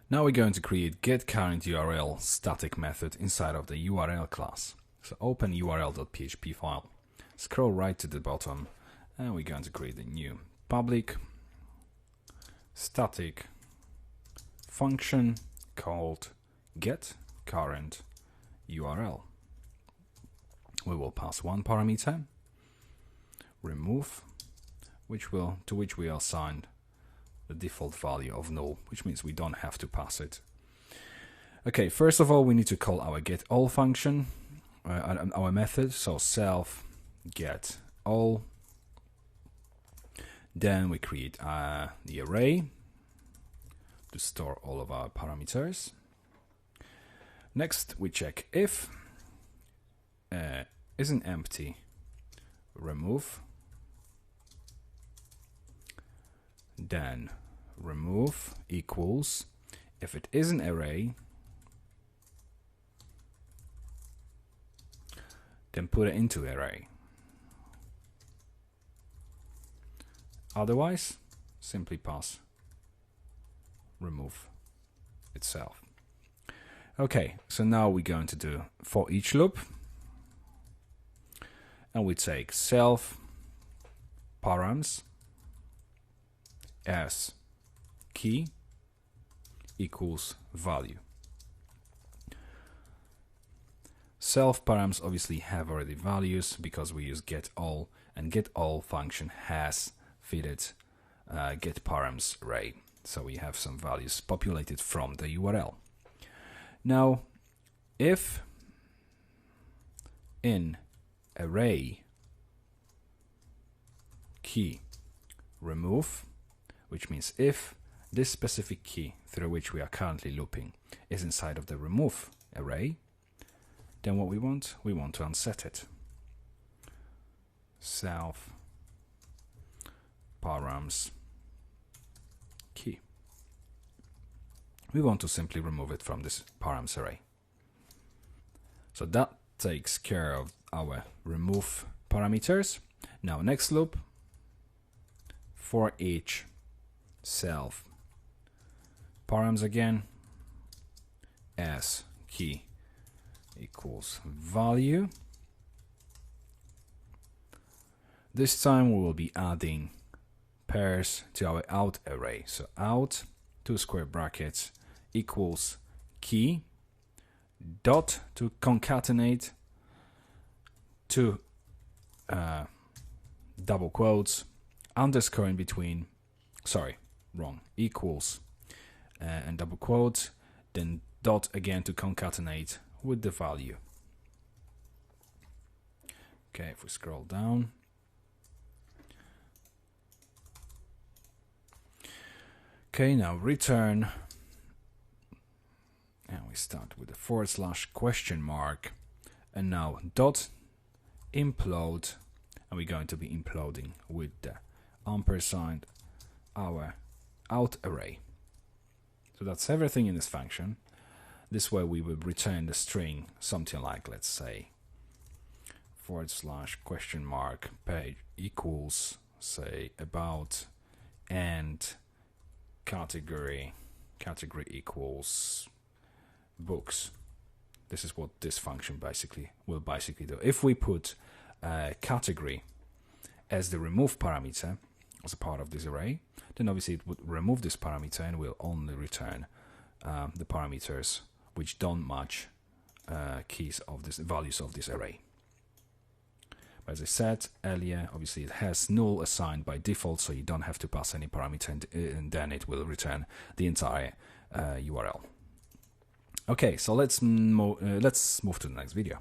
Now we're going to create getCurrentURL static method inside of the URL class. So open url.php file, scroll right to the bottom, and we're going to create a new public static function called getCurrentURL. We will pass one parameter, remove, to which we assigned the default value of null, which means we don't have to pass it. Okay, first of all, we need to call our getAll function, our method, so self getAll. Then we create the array to store all of our parameters. Next, we check if isn't empty, remove. Then remove equals, if it is an array, then put it into array. Otherwise, simply pass remove itself. Okay, so now we're going to do for each loop, and we take self params as key equals value. Self params obviously have already values because we use getAll, and getAll function has fitted getParams array. So we have some values populated from the URL. Now, if in array key remove, which means if this specific key through which we are currently looping is inside of the remove array, then what we want to unset it. Self params key. We want to simply remove it from this params array. So that takes care of our remove parameters. Now next loop, for each self params again as key equals value. This time we will be adding pairs to our out array. So out 2 square brackets equals key dot to concatenate 2 double quotes underscore in between, equals and double quotes, then dot again to concatenate with the value. Okay, if we scroll down, okay, now return, and we start with the /?, and now dot implode, and we're going to be imploding with the ampersand our out array. So that's everything in this function. This way we will return the string something like, let's say, /? Page equals, say, about, and category equals books. This is what this function will basically do. If we put category as the remove parameter as a part of this array, then obviously it would remove this parameter and will only return the parameters which don't match keys of this values of this array. But as I said earlier, obviously it has null assigned by default, so you don't have to pass any parameter, and then it will return the entire URL. Okay, so let's move to the next video.